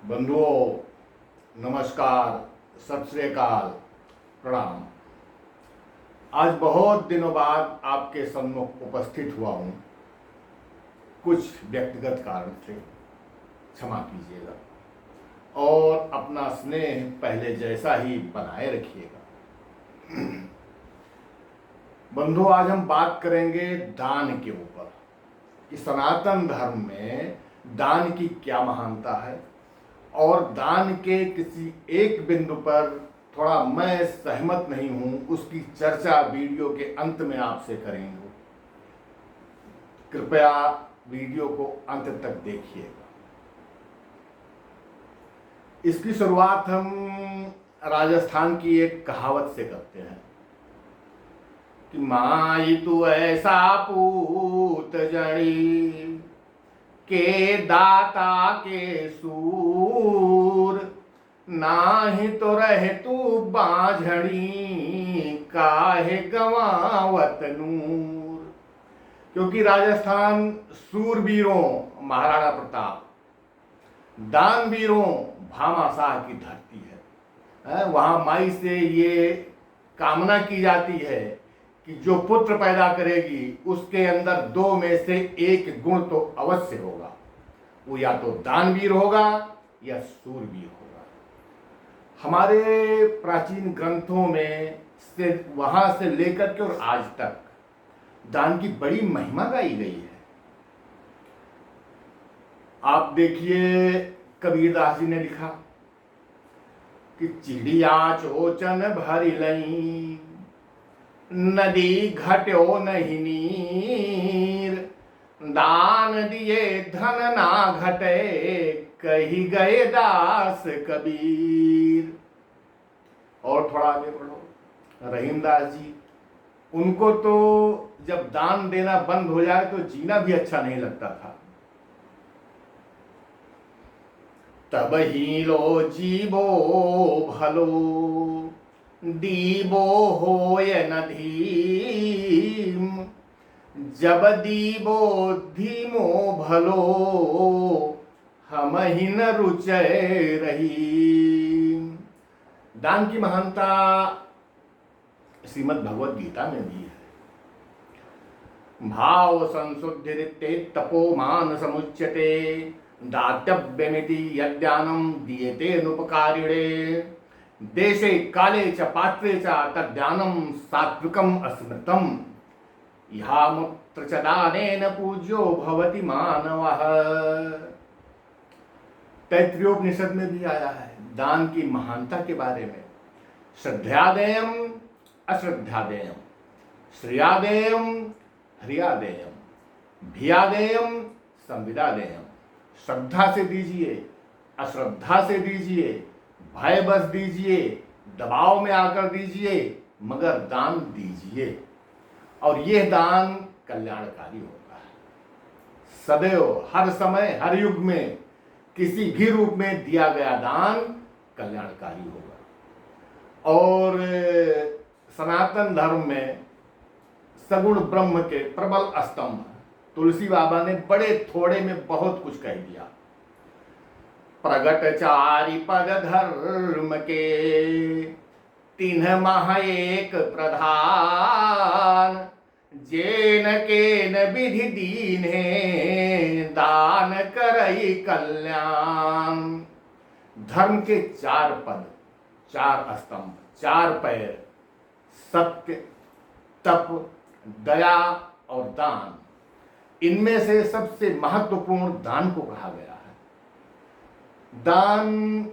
बंधुओं, नमस्कार, सत श्री अकाल, प्रणाम। आज बहुत दिनों बाद आपके सम्मुख उपस्थित हुआ हूँ। कुछ व्यक्तिगत कारण से क्षमा कीजिएगा और अपना स्नेह पहले जैसा ही बनाए रखिएगा। बंधुओं, आज हम बात करेंगे दान के ऊपर कि सनातन धर्म में दान की क्या महानता है और दान के किसी एक बिंदु पर थोड़ा मैं सहमत नहीं हूं, उसकी चर्चा वीडियो के अंत में आपसे करेंगे। कृपया वीडियो को अंत तक देखिएगा। इसकी शुरुआत हम राजस्थान की एक कहावत से करते हैं कि माई तू ऐसा पूत जड़ी के दाता के सूर, नाही तो रहे तू बाझड़ी काहे गवावत नूर। क्योंकि राजस्थान सूरवीरों महाराणा प्रताप, दानवीरों भामाशाह की धरती है। वहां माई से ये कामना की जाती है कि जो पुत्र पैदा करेगी उसके अंदर दो में से एक गुण तो अवश्य होगा, वो या तो दानवीर होगा या सूरवीर होगा। हमारे प्राचीन ग्रंथों में से वहां से लेकर के और आज तक दान की बड़ी महिमा गाई गई है। आप देखिए, कबीरदास जी ने लिखा कि चिड़िया चोचन भरी लई, नदी घट्यो नहीं नीर, दान दिए धन ना घटे कही गए दास कबीर। और थोड़ा आगे बढ़ो, रहीमदास जी, उनको तो जब दान देना बंद हो जाए तो जीना भी अच्छा नहीं लगता था। तब ही लो जीवो भलो, दीबो होय न धीम, जब दीबो धीमो भलो, हम ही न रुचय रही। दान की महानता श्रीमद् भगवद गीता में भी है। भाव संशुद्धिरिते तपो मान समुच्यते, दातव्यमिति यद्दानं दीयते नुपकारिणे, देशे काले च पात्रे च तद्दानं सात्विकम् अस्मृतम्, इहामुत्र च दानेन पूज्यो भवति मानवः। तैत्तिरीयोपनिषद में भी आया है दान की महानता के बारे में। श्रद्धादेयम अश्रद्धादेयम, श्रेयादेयम ह्रियादेयम, भियादेयम संविदादेयम। श्रद्धा से दीजिए, अश्रद्धा से दीजिए, भय बस दीजिए, दबाव में आकर दीजिए, मगर दान दीजिए और यह दान कल्याणकारी होगा। सदैव, हर समय, हर युग में किसी भी रूप में दिया गया दान कल्याणकारी होगा। और सनातन धर्म में सगुण ब्रह्म के प्रबल स्तंभ तुलसी बाबा ने बड़े थोड़े में बहुत कुछ कह दिया। प्रगट चारि पद धर्म के, तिन्ह मह एक प्रधान, जेन केन विधि दीन्हे दान करई कल्याण। धर्म के चार पद, चार स्तंभ, चार पैर, सत्य, तप, दया और दान। इनमें से सबसे महत्वपूर्ण दान को कहा गया है। दान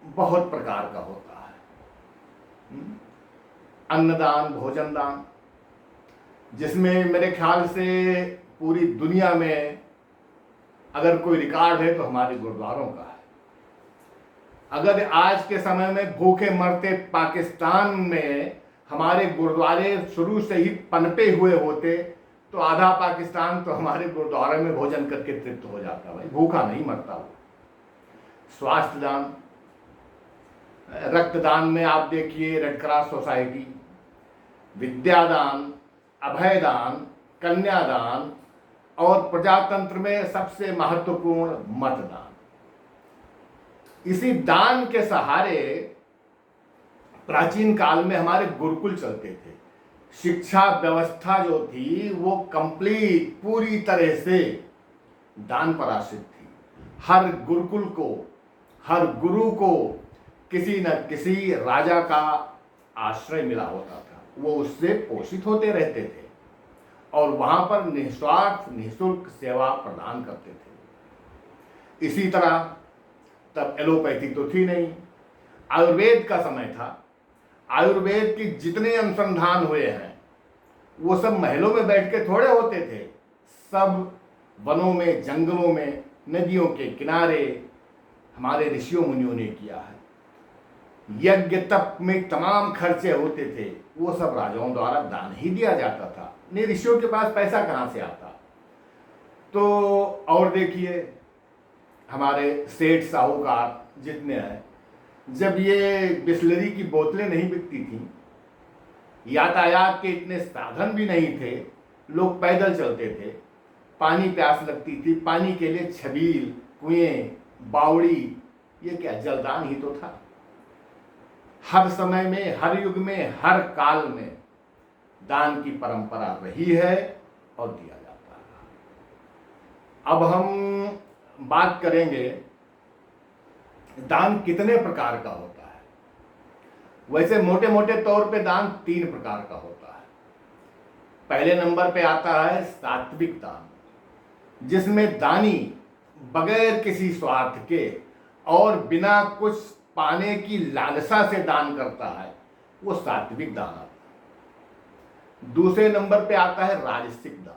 बहुत प्रकार का होता है। अन्नदान, भोजन दान, जिसमें मेरे ख्याल से पूरी दुनिया में अगर कोई रिकॉर्ड है तो हमारे गुरुद्वारों का है। अगर आज के समय में भूखे मरते पाकिस्तान में हमारे गुरुद्वारे शुरू से ही पनपे हुए होते तो आधा पाकिस्तान तो हमारे गुरुद्वारे में भोजन करके तृप्त हो जाता। भाई भूखा नहीं मरता वो। स्वास्थ्य दान, रक्तदान में आप देखिए रेड क्रॉस सोसाइटी, विद्यादान, अभयदान, कन्यादान और प्रजातंत्र में सबसे महत्वपूर्ण मतदान। इसी दान के सहारे प्राचीन काल में हमारे गुरुकुल चलते थे। शिक्षा व्यवस्था जो थी वो कंप्लीट पूरी तरह से दान पर आश्रित थी। हर गुरुकुल को, हर गुरु को किसी न किसी राजा का आश्रय मिला होता था, वो उससे पोषित होते रहते थे और वहां पर निस्वार्थ निःशुल्क सेवा प्रदान करते थे। इसी तरह तब एलोपैथी तो थी नहीं, आयुर्वेद का समय था। आयुर्वेद के जितने अनुसंधान हुए हैं वो सब महलों में बैठ के थोड़े होते थे, सब वनों में, जंगलों में, नदियों के किनारे हमारे ऋषियों मुनियों ने किया है। यज्ञ तप में तमाम खर्चे होते थे, वो सब राजाओं द्वारा दान ही दिया जाता था। नहीं, ऋषियों के पास पैसा कहाँ से आता? तो और देखिए, हमारे सेठ साहूकार जितने हैं, जब ये बिस्लरी की बोतलें नहीं बिकती थी, यातायात के इतने साधन भी नहीं थे, लोग पैदल चलते थे, पानी प्यास लगती थी, पानी के लिए छबील, कुएं, बावड़ी, ये क्या जलदान ही तो था। हर समय में, हर युग में, हर काल में दान की परंपरा रही है और दिया जाता है। अब हम बात करेंगे दान कितने प्रकार का होता है। वैसे मोटे मोटे तौर पे दान 3 प्रकार का होता है। पहले नंबर पे आता है सात्विक दान, जिसमें दानी बगैर किसी स्वार्थ के और बिना कुछ पाने की लालसा से दान करता है, वो सात्विक दान आता है। दूसरे नंबर पे आता है राजसिक दान,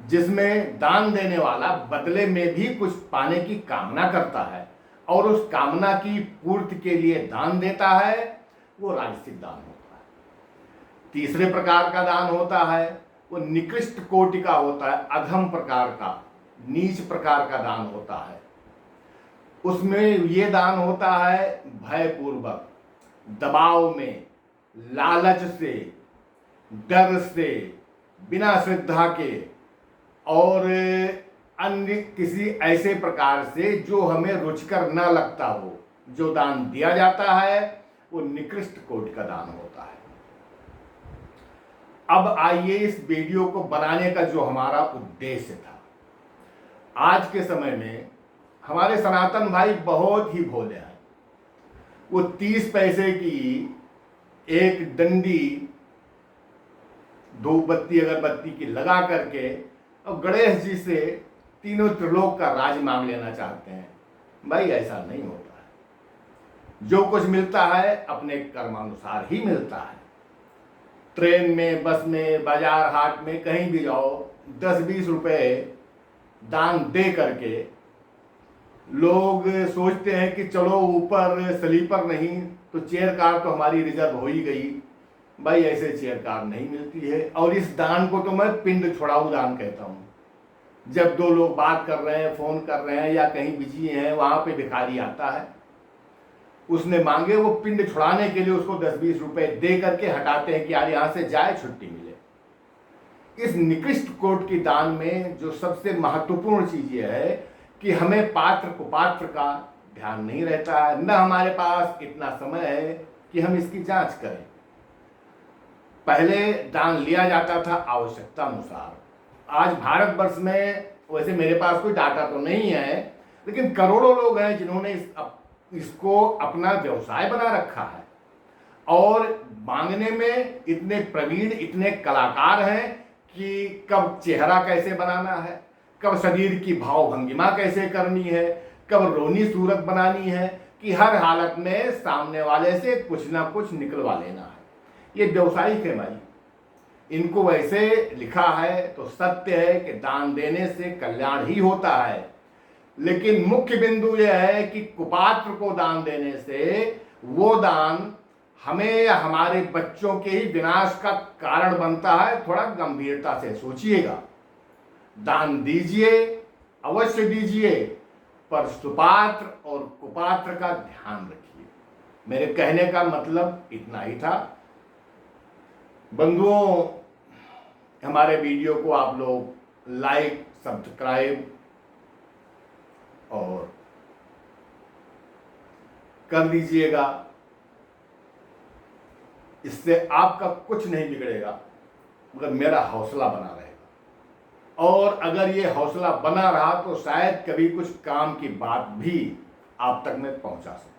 जिसमें दान देने वाला बदले में भी कुछ पाने की कामना करता है और उस कामना की पूर्ति के लिए दान देता है, वो राजसिक दान होता है। तीसरे प्रकार का दान होता है वो निकृष्ट कोटि का होता है, अधम प्रकार का, नीच प्रकार का दान होता है। उसमें ये दान होता है भयपूर्वक, दबाव में, लालच से, डर से, बिना श्रद्धा के और अन्य किसी ऐसे प्रकार से जो हमें रुचिकर न लगता हो, जो दान दिया जाता है वो निकृष्ट कोटि का दान होता है। अब आइए इस वीडियो को बनाने का जो हमारा उद्देश्य था। आज के समय में हमारे सनातन भाई बहुत ही भोले हैं। वो 30 पैसे की एक डंडी धूप बत्ती अगरबत्ती की लगा करके और गणेश जी से तीनों त्रिलोक का राज मांग लेना चाहते हैं। भाई ऐसा नहीं होता है। जो कुछ मिलता है अपने कर्मानुसार ही मिलता है। ट्रेन में, बस में, बाजार हाट में, कहीं भी जाओ, 10-20 रुपए दान दे करके लोग सोचते हैं कि चलो ऊपर स्लीपर नहीं तो चेयर कार तो हमारी रिजर्व हो ही गई। भाई ऐसे चेयर कार नहीं मिलती है। और इस दान को तो मैं पिंड छोड़ाऊ दान कहता हूँ। जब 2 लोग बात कर रहे हैं, फोन कर रहे हैं या कहीं बिजी हैं, वहां पे भिखारी आता है, उसने मांगे, वो पिंड छुड़ाने के लिए उसको 10-20 रुपए दे करके हटाते हैं कि यार यहां से जाए, छुट्टी मिले। इस निकृष्ट कोट की दान में जो सबसे महत्वपूर्ण चीज यह है कि हमें पात्र कुपात्र का ध्यान नहीं रहता है, न हमारे पास इतना समय है कि हम इसकी जांच करें। पहले दान लिया जाता था आवश्यकता अनुसार। आज भारतवर्ष में, वैसे मेरे पास कोई डाटा तो नहीं है, लेकिन करोड़ों लोग हैं जिन्होंने इसको अपना व्यवसाय बना रखा है और मांगने में इतने प्रवीण, इतने कलाकार हैं कि कब चेहरा कैसे बनाना है, कब शरीर की भाव भंगिमा कैसे करनी है, कब रोनी सूरत बनानी है, कि हर हालत में सामने वाले से कुछ ना कुछ निकलवा लेना है। ये व्यवसायिक है भाई। इनको वैसे लिखा है तो सत्य है कि दान देने से कल्याण ही होता है, लेकिन मुख्य बिंदु यह है कि कुपात्र को दान देने से वो दान हमें या हमारे बच्चों के ही विनाश का कारण बनता है। थोड़ा गंभीरता से सोचिएगा। दान दीजिए, अवश्य दीजिए, पर सुपात्र और कुपात्र का ध्यान रखिए। मेरे कहने का मतलब इतना ही था। बंधुओं, हमारे वीडियो को आप लोग लाइक, सब्सक्राइब और कर लीजिएगा। इससे आपका कुछ नहीं बिगड़ेगा, मगर मेरा हौसला बना रहेगा। और अगर ये हौसला बना रहा तो शायद कभी कुछ काम की बात भी आप तक मैं पहुंचा सकूं।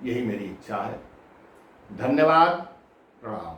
यही मेरी इच्छा है। धन्यवाद। प्रणाम।